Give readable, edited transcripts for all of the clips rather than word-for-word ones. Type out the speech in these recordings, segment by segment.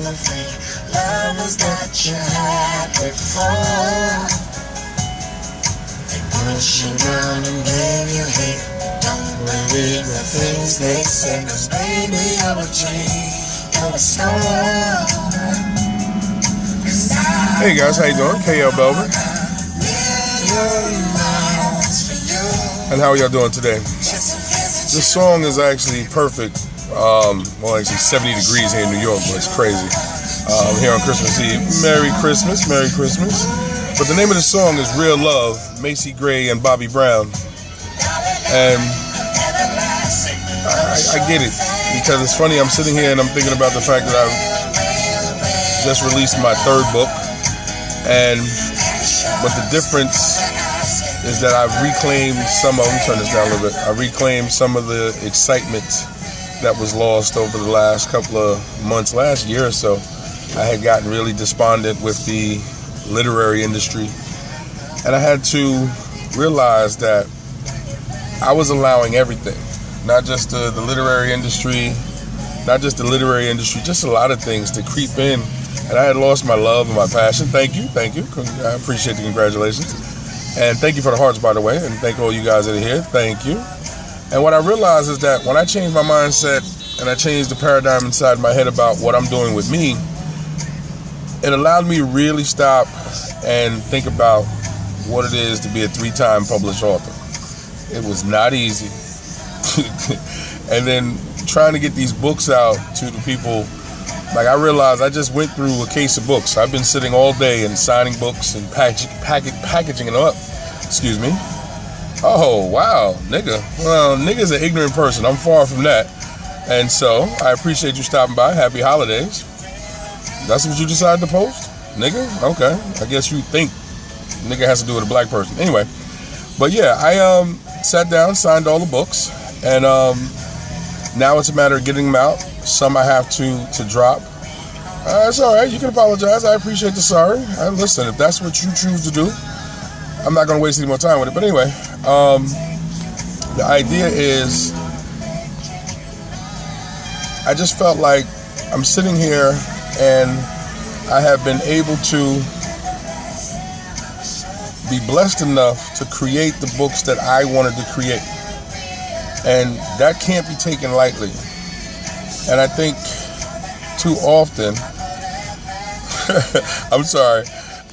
the fake lovers that you had before. They push you down and give you hate. Don't believe the things they say, 'cause baby, you're a dream, you're a star. Hey guys, how you doing? KL Belvin. And how are y'all doing today? This song is actually perfect. Well, actually 70 degrees here in New York, but it's crazy. Here on Christmas Eve. Merry Christmas, Merry Christmas. But the name of the song is Real Love, Macy Gray and Bobby Brown. And I get it, because it's funny, I'm sitting here and I'm thinking about the fact that I've just released my third book. But the difference is that I've reclaimed some of, let me turn this down a little bit, I reclaimed some of the excitement that was lost over the last couple of months, last year or so. I had gotten really despondent with the literary industry, and I had to realize that I was allowing everything, not just the literary industry, just a lot of things to creep in. And I had lost my love and my passion. Thank you. I appreciate the congratulations. And thank you for the hearts, by the way. And thank all you guys that are here. Thank you. And what I realized is that when I changed my mindset and I changed the paradigm inside my head about what I'm doing with me, it allowed me to really stop and think about what it is to be a 3-time published author. It was not easy. And then trying to get these books out to the people. Like, I realized I just went through a case of books. I've been sitting all day and signing books and packaging them up. Excuse me. Oh, wow, nigga. Well, nigga's an ignorant person. I'm far from that. And so, I appreciate you stopping by. Happy holidays. That's what you decided to post? Nigga? Okay. I guess you think nigga has to do with a black person. Anyway. But yeah, I sat down, signed all the books. And now it's a matter of getting them out. Some I have to drop. It's all right. You can apologize. I appreciate the sorry. Listen, if that's what you choose to do, I'm not going to waste any more time with it. But anyway, the idea is, I just felt like I'm sitting here and I have been able to be blessed enough to create the books that I wanted to create. And that can't be taken lightly. And I think too often, I'm sorry,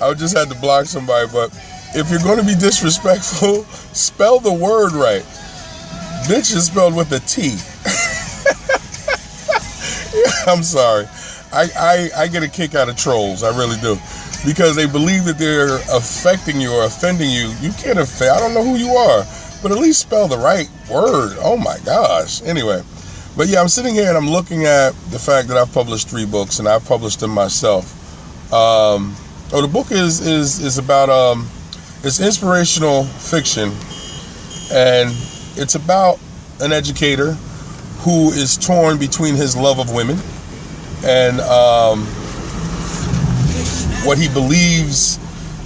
I just had to block somebody, but if you're going to be disrespectful, spell the word right. Bitch is spelled with a T. I'm sorry. I get a kick out of trolls, I really do. Because they believe that they're affecting you or offending you. You can't offend, I don't know who you are, but at least spell the right word. Oh my gosh. Anyway. But yeah, I'm sitting here and I'm looking at the fact that I've published 3 books and I've published them myself. The book is about, it's inspirational fiction, and it's about an educator who is torn between his love of women and what he believes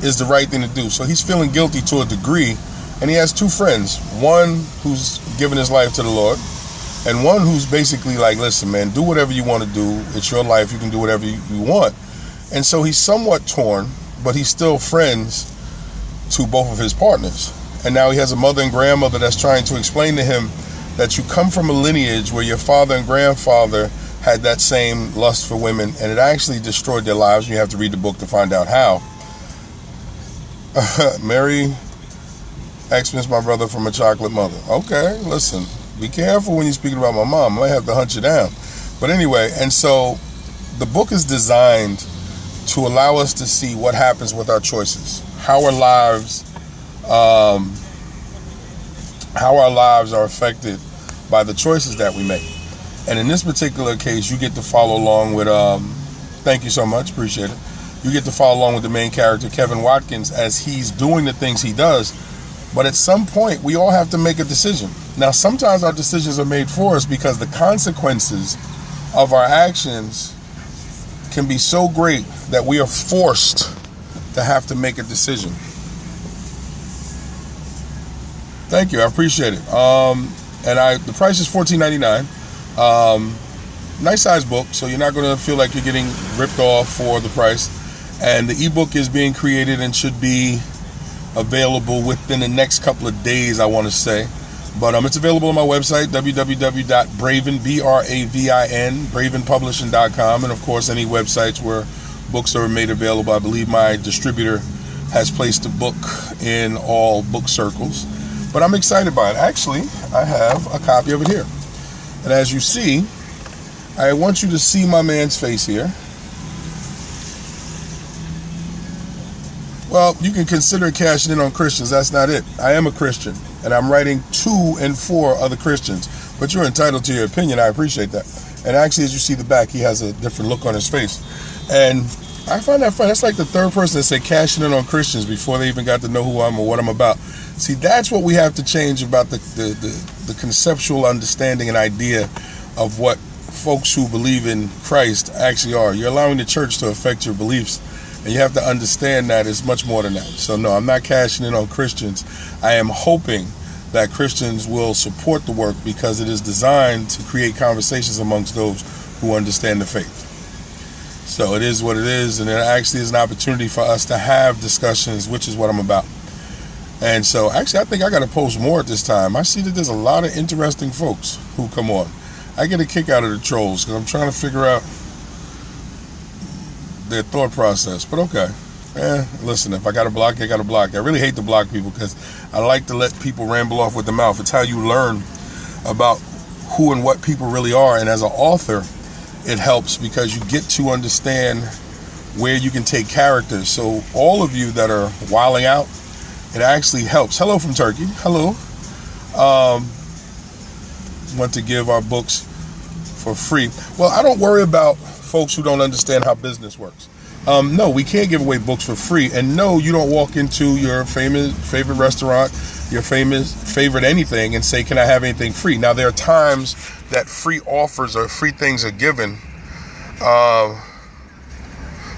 is the right thing to do. So he's feeling guilty to a degree, and he has 2 friends. One who's given his life to the Lord, and one who's basically like, listen, man, do whatever you want to do. It's your life. You can do whatever you want. And so he's somewhat torn, but he's still friends to both of his partners. And now he has a mother and grandmother that's trying to explain to him that you come from a lineage where your father and grandfather had that same lust for women, and it actually destroyed their lives. You have to read the book to find out how. Merry Xmas, my brother from a chocolate mother. Okay, listen. Be careful when you're speaking about my mom. I might have to hunt you down. But anyway, and so the book is designed to allow us to see what happens with our choices, how our lives are affected by the choices that we make. And in this particular case, you get to follow along with, thank you so much, appreciate it. You get to follow along with the main character, Kevin Watkins, as he's doing the things he does. But at some point, we all have to make a decision. Now, sometimes our decisions are made for us because the consequences of our actions can be so great that we are forced to have to make a decision. Thank you, I appreciate it. And the price is $14.99. nice size book, so you're not going to feel like you're getting ripped off for the price. And the ebook is being created and should be available within the next couple of days, I want to say. But it's available on my website, bravenpublishing.com, and of course any websites where books are made available. I believe my distributor has placed a book in all book circles. But I'm excited by it. Actually, I have a copy of it here. And as you see, I want you to see my man's face here. Well, you can consider cashing in on Christians. That's not it. I am a Christian, and I'm writing to and for other Christians. But you're entitled to your opinion. I appreciate that. And actually, as you see the back, he has a different look on his face. And I find that funny. That's like the third person that said cashing in on Christians before they even got to know who I am or what I'm about. See, that's what we have to change about the conceptual understanding and idea of what folks who believe in Christ actually are. You're allowing the church to affect your beliefs. And you have to understand that it's much more than that. So no, I'm not cashing in on Christians. I am hoping that Christians will support the work because it is designed to create conversations amongst those who understand the faith. So it is what it is, and it actually is an opportunity for us to have discussions, which is what I'm about. And so actually, I think I got to post more at this time. I see that there's a lot of interesting folks who come on. I get a kick out of the trolls because I'm trying to figure out their thought process. But okay, listen, if I got to block, I got to block. I really hate to block people because I like to let people ramble off with the mouth. It's how you learn about who and what people really are. And as an author, it helps because you get to understand where you can take characters. So all of you that are wilding out, it actually helps. Hello from Turkey. Hello. Want to give our books for free. Well, I don't worry about folks who don't understand how business works. No, we can't give away books for free. And no, you don't walk into your favorite restaurant, your favorite anything and say, can I have anything free? Now, there are times that free offers or free things are given.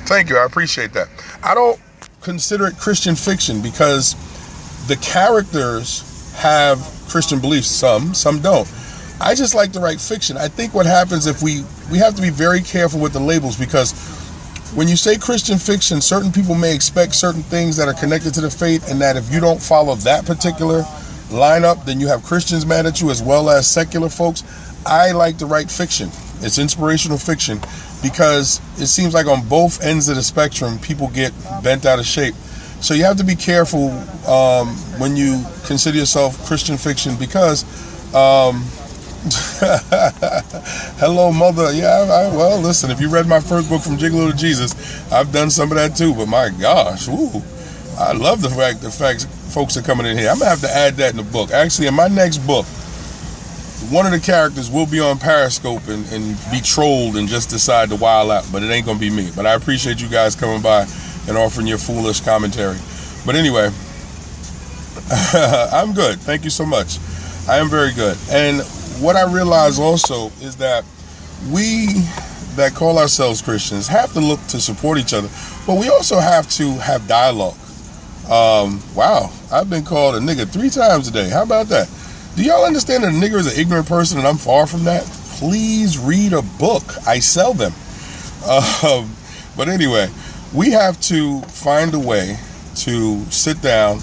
Thank you. I appreciate that. I don't consider it Christian fiction because the characters have Christian beliefs. Some don't. I just like to write fiction. I think what happens if we have to be very careful with the labels, because when you say Christian fiction, certain people may expect certain things that are connected to the faith, and that if you don't follow that particular lineup, then you have Christians mad at you as well as secular folks. I like to write fiction. It's inspirational fiction because it seems like on both ends of the spectrum, people get bent out of shape. So you have to be careful when you consider yourself Christian fiction because hello, mother. Yeah, well, listen, if you read my first book, From Gigolo to Jesus, I've done some of that too. But my gosh, I love the fact folks are coming in here. I'm going to have to add that in the book. Actually, in my next book, one of the characters will be on Periscope and be trolled and just decide to wild out. But it ain't going to be me. But I appreciate you guys coming by and offering your foolish commentary. But anyway, I'm good. Thank you so much. I am very good. And what I realize also is that we that call ourselves Christians have to look to support each other, but we also have to have dialogue. Wow, I've been called a nigga 3 times today. How about that? Do y'all understand that a nigger is an ignorant person and I'm far from that? Please read a book. I sell them. But anyway, we have to find a way to sit down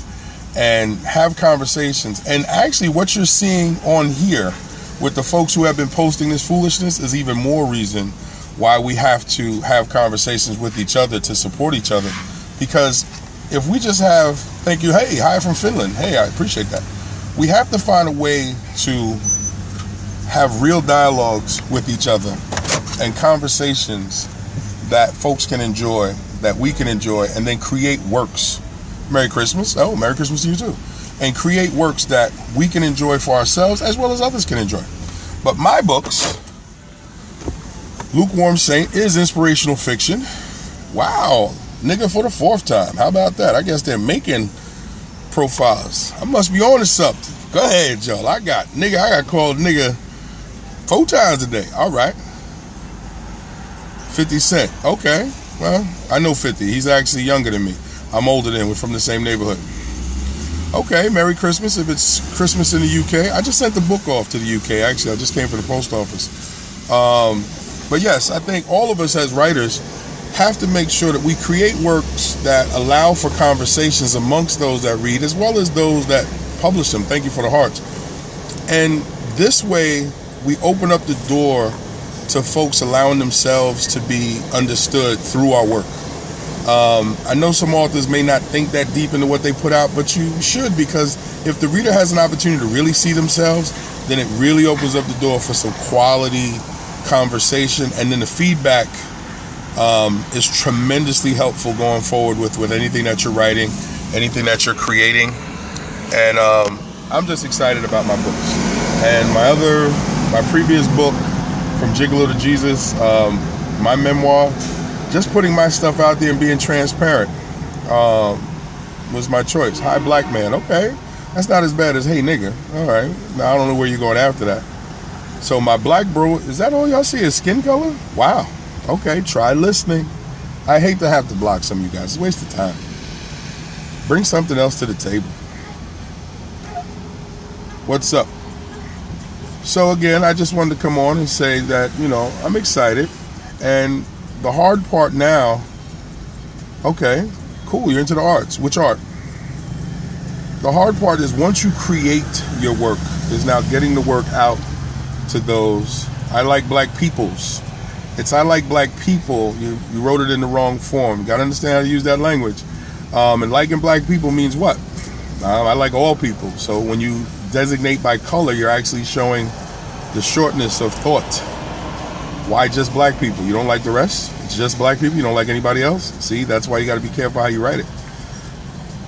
and have conversations. And actually what you're seeing on here with the folks who have been posting this foolishness is even more reason why we have to have conversations with each other to support each other. Because if we just have, thank you, hey, hi from Finland, hey, I appreciate that. We have to find a way to have real dialogues with each other and conversations that folks can enjoy, that we can enjoy, and then create works. Merry Christmas. Oh, Merry Christmas to you too. And create works that we can enjoy for ourselves as well as others can enjoy. But my books, Lukewarm Saint, is inspirational fiction. Wow, nigga for the 4th time. How about that? I guess they're making profiles. I must be on to something. Go ahead, y'all. I got called nigga 4 times a day. All right. 50 Cent. Okay. Well, I know 50. He's actually younger than me. I'm older than him. We're from the same neighborhood. Okay, Merry Christmas if it's Christmas in the UK. I just sent the book off to the UK, actually. I just came from the post office. But yes, I think all of us as writers have to make sure that we create works that allow for conversations amongst those that read, as well as those that publish them. Thank you for the hearts. And this way, we open up the door to folks allowing themselves to be understood through our work. I know some authors may not think that deep into what they put out, but you should, because if the reader has an opportunity to really see themselves, then it really opens up the door for some quality conversation. And then the feedback is tremendously helpful going forward with anything that you're writing, anything that you're creating. And I'm just excited about my books. And my previous book, From Gigolo to Jesus, my memoir, just putting my stuff out there and being transparent was my choice. Hi, black man. Okay, that's not as bad as hey, nigga. All right, now I don't know where you're going after that. So my black bro, is that all y'all see is skin color? Wow. Okay, try listening. I hate to have to block some of you guys. It's a waste of time. Bring something else to the table. What's up? So again, I just wanted to come on and say that, I'm excited. And the hard part now, okay, cool, you're into the arts. Which art? The hard part is once you create your work, is now getting the work out to those. I like black peoples. It's I like black people. You wrote it in the wrong form. You got to understand how to use that language. And liking black people means what? I like all people. So when you designate by color, you're actually showing the shortness of thought. Why just black people? You don't like the rest? It's just black people? You don't like anybody else? See, that's why you got to be careful how you write it.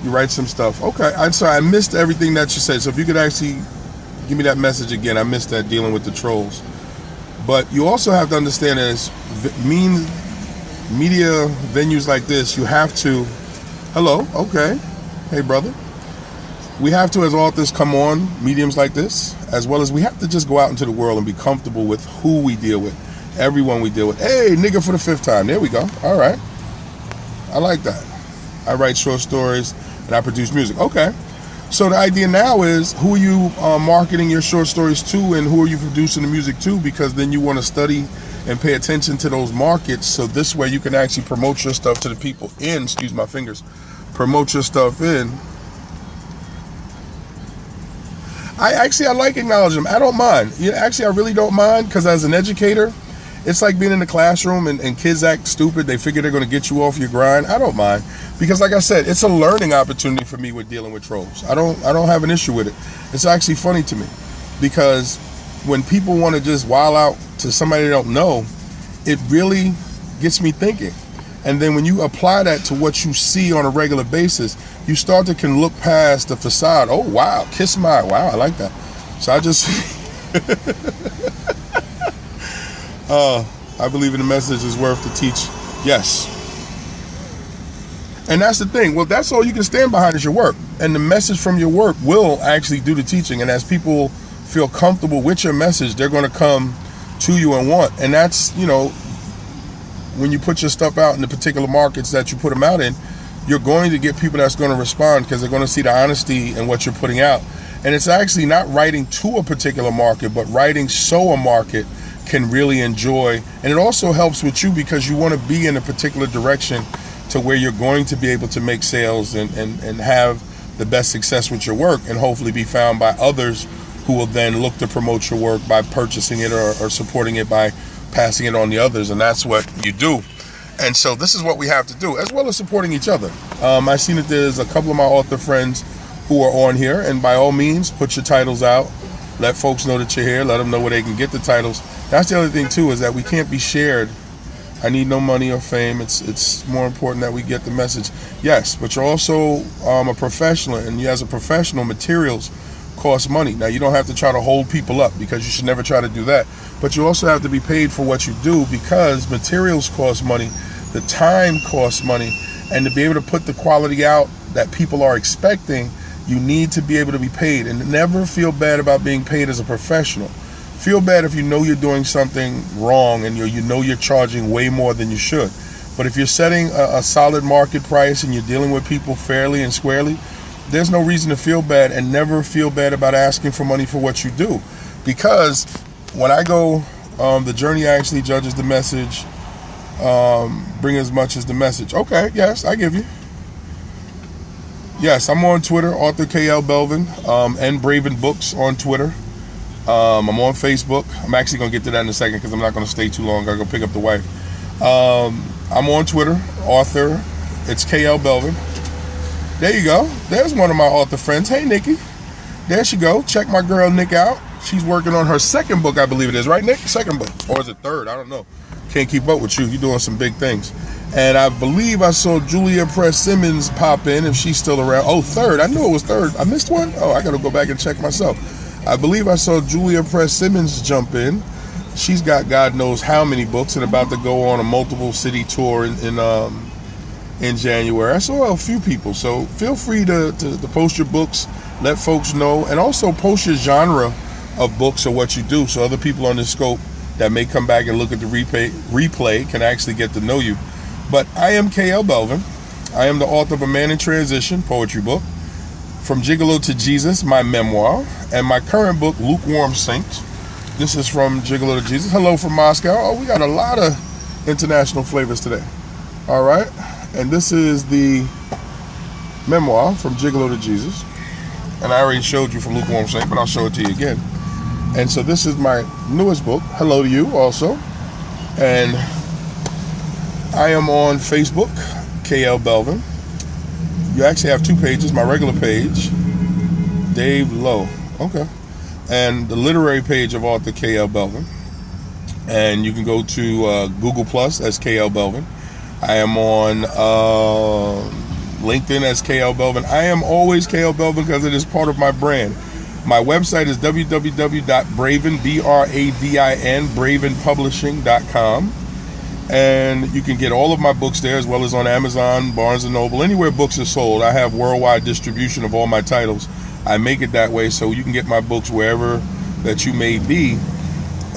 You write some stuff. Okay, I'm sorry, I missed everything that you said. So if you could actually give me that message again. I missed that, dealing with the trolls. But you also have to understand, as media venues like this, you have to, hello, okay, hey brother. We have to, as authors, come on mediums like this, as well as we have to just go out into the world and be comfortable with who we deal with, everyone we deal with. Hey, nigga for the 5th time. There we go. All right. I like that. I write short stories and I produce music. Okay. So the idea now is, who are you marketing your short stories to, and who are you producing the music to? Because then you want to study and pay attention to those markets, so this way you can actually promote your stuff to the people in, excuse my fingers, promote your stuff in. I like acknowledging them. I don't mind. I really don't mind, because as an educator, it's like being in the classroom and kids act stupid. They figure they're going to get you off your grind. I don't mind, because like I said, it's a learning opportunity for me with dealing with trolls. I don't have an issue with it. It's actually funny to me, because when people want to just wild out to somebody they don't know, it really gets me thinking. And then when you apply that to what you see on a regular basis, you start to can look past the facade. Oh, wow. Kiss my, wow, I like that. So I just, I believe in the message is worth to teach. Yes. And that's the thing. Well, that's all you can stand behind is your work. And the message from your work will actually do the teaching. And as people feel comfortable with your message, they're going to come to you and want. And that's, when you put your stuff out in the particular markets that you put them out in, you're going to get people that's going to respond, because they're going to see the honesty in what you're putting out. And it's actually not writing to a particular market, but writing so a market can really enjoy. And it also helps with you, because you want to be in a particular direction to where you're going to be able to make sales and have the best success with your work, and hopefully be found by others who will then look to promote your work by purchasing it or supporting it by passing it on to others. And that's what you do. And so this is what we have to do, as well as supporting each other. I've seen that there's a couple of my author friends who are on here, and by all means, put your titles out. Let folks know that you're here. Let them know where they can get the titles. That's the other thing too, is that we can't be shared. I need no money or fame. It's more important that we get the message. Yes, but you're also a professional, and as a professional, materials cost money. Now, you don't have to try to hold people up, because you should never try to do that. But you also have to be paid for what you do, because materials cost money, the time costs money, and to be able to put the quality out that people are expecting, you need to be able to be paid. And never feel bad about being paid as a professional. Feel bad if you know you're doing something wrong and you know you're charging way more than you should. But if you're setting a solid market price and you're dealing with people fairly and squarely, there's no reason to feel bad, and never feel bad about asking for money for what you do. Because when I go The journey actually judges the message. Bring as much as the message. Okay, yes, I give you. Yes, I'm on Twitter, author KL Belvin, and Braven Books on Twitter. I'm on Facebook. I'm actually going to get to that in a second because I'm not going to stay too long. I got to go pick up the wife. I'm on Twitter, author. It's KL Belvin. There you go. There's one of my author friends. Hey, Nikki. There she go. Check my girl Nick out. She's working on her second book, I believe it is. Right, Nick? Second book. Or is it third? I don't know. Can't keep up with you. You're doing some big things. And I believe I saw Julia Press Simmons pop in, if she's still around. Oh, third. I knew it was third. I missed one? Oh, I got to go back and check myself. I believe I saw Julia Press Simmons jump in. She's got God knows how many books and about to go on a multiple city tour in January. I saw a few people. So feel free to post your books, let folks know, and also post your genre of books or what you do so other people on the scope that may come back and look at the replay can actually get to know you. But I am KL Belvin. I am the author of A Man in Transition poetry book, From Gigolo to Jesus, my memoir, and my current book, Lukewarm Saint. This is From Gigolo to Jesus. Hello from Moscow. Oh, we got a lot of international flavors today. All right. And this is the memoir, From Gigolo to Jesus. And I already showed you from Lukewarm Saint, but I'll show it to you again. And so this is my newest book, Hello to You also. And I am on Facebook, KL Belvin. You actually have two pages. My regular page, Dave Lowe. Okay. And the literary page of author KL Belvin. And you can go to Google Plus as KL Belvin. I am on LinkedIn as KL Belvin. I am always KL Belvin because it is part of my brand. My website is www.braven, B-R-A-V-I-N, bravenpublishing.com. And you can get all of my books there, as well as on Amazon, Barnes & Noble, anywhere books are sold. I have worldwide distribution of all my titles. I make it that way so you can get my books wherever that you may be.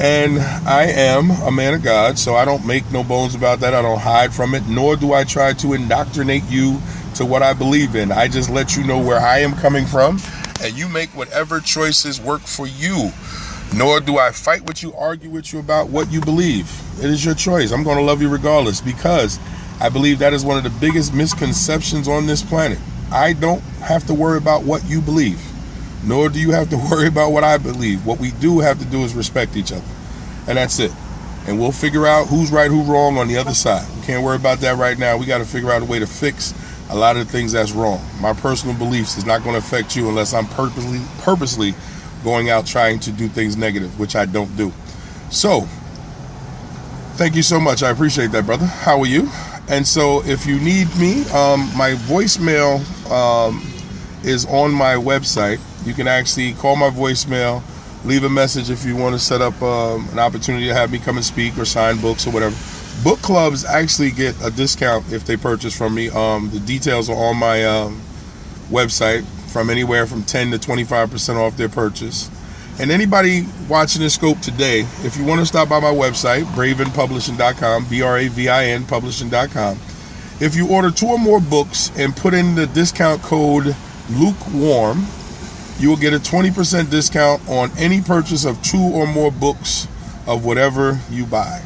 And I am a man of God, so I don't make no bones about that. I don't hide from it, nor do I try to indoctrinate you to what I believe in. I just let you know where I am coming from, and you make whatever choices work for you. Nor do I fight with you, argue with you about what you believe. It is your choice. I'm going to love you regardless, because I believe that is one of the biggest misconceptions on this planet. I don't have to worry about what you believe, nor do you have to worry about what I believe. What we do have to do is respect each other, and that's it. And we'll figure out who's right, who's wrong on the other side. We can't worry about that right now. We got to figure out a way to fix a lot of the things that's wrong. My personal beliefs is not going to affect you unless I'm purposely going out trying to do things negative, which I don't do. So, thank you so much. I appreciate that, brother. How are you? And so, if you need me, my voicemail is on my website. You can actually call my voicemail, leave a message if you want to set up an opportunity to have me come and speak or sign books or whatever. Book clubs actually get a discount if they purchase from me. The details are on my website, from anywhere from 10 to 25% off their purchase. And anybody watching this scope today, if you want to stop by my website, bravenpublishing.com, BRAVIN publishing.com, if you order 2 or more books and put in the discount code Lukewarm, you will get a 20% discount on any purchase of 2 or more books of whatever you buy.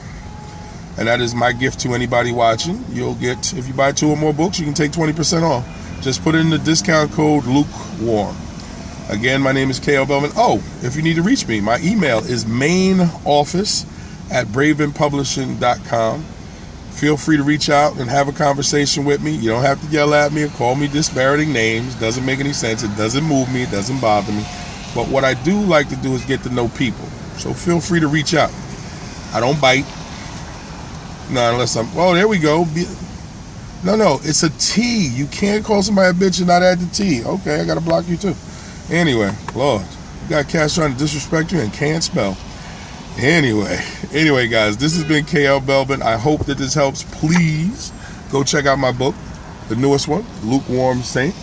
And that is my gift to anybody watching. You'll get, if you buy 2 or more books, you can take 20% off. Just put in the discount code Lukewarm. Again, my name is KL Belvin. Oh, if you need to reach me, my email is mainoffice@bravenpublishing.com. Feel free to reach out and have a conversation with me. You don't have to yell at me or call me disparaging names. Doesn't make any sense. It doesn't move me. It doesn't bother me. But what I do like to do is get to know people. So feel free to reach out. I don't bite. No, unless I'm, oh, there we go. No, it's a T. You can't call somebody a bitch and not add the T. Okay, I got to block you too. Anyway, Lord, you got cats trying to disrespect you and can't spell. Anyway, guys, this has been KL Belvin. I hope that this helps. Please go check out my book, the newest one, Lukewarm Saint.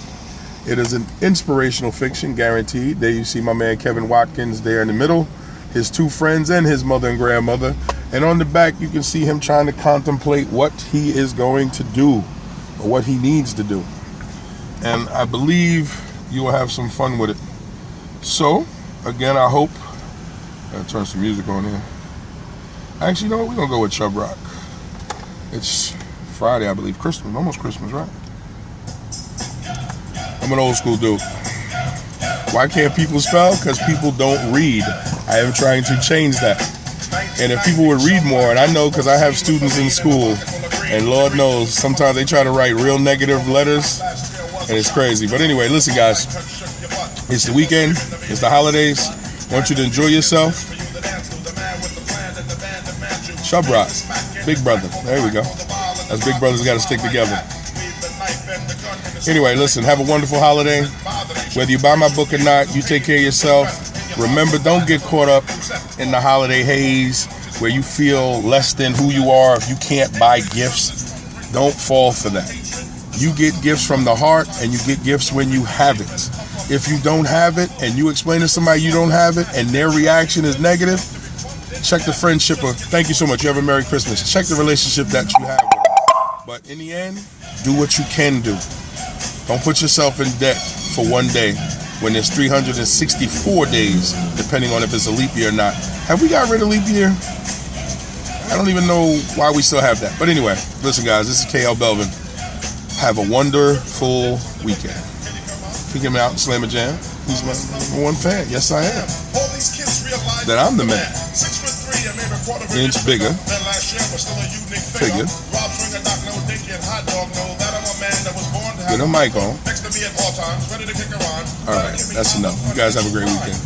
It is an inspirational fiction, guaranteed. There you see my man Kevin Watkins there in the middle, his 2 friends and his mother and grandmother. And on the back, you can see him trying to contemplate what he is going to do or what he needs to do. And I believe you will have some fun with it. So, again, I hope, I'll turn some music on here. Actually, you know what? We're going to go with Chub Rock. It's Friday, I believe. Christmas. Almost Christmas, right? I'm an old school dude. Why can't people spell? Because people don't read. I am trying to change that. And if people would read more, and I know because I have students in school, and Lord knows, sometimes they try to write real negative letters, and it's crazy. But anyway, listen, guys. It's the weekend. It's the holidays. I want you to enjoy yourself. Chub Rock. Big Brother. There we go. As big brothers got to stick together. Anyway, listen. Have a wonderful holiday. Whether you buy my book or not, you take care of yourself. Remember, don't get caught up in the holiday haze where you feel less than who you are if you can't buy gifts. Don't fall for that. You get gifts from the heart, and you get gifts when you have it. If you don't have it and you explain to somebody you don't have it and their reaction is negative, check the friendship of, thank you so much, you have a Merry Christmas. Check the relationship that you have with them. But in the end, do what you can do. Don't put yourself in debt for one day when there's 364 days, depending on if it's a leap year or not. Have we got rid of leap year? I don't even know why we still have that. But anyway, listen, guys, this is KL Belvin. Have a wonderful weekend. Pick him out, Slammer Jam. He's my number one fan. Yes, I am. That I'm the man. Inch bigger. Figure. Get a mic on. Alright, that's enough. You guys have a great weekend.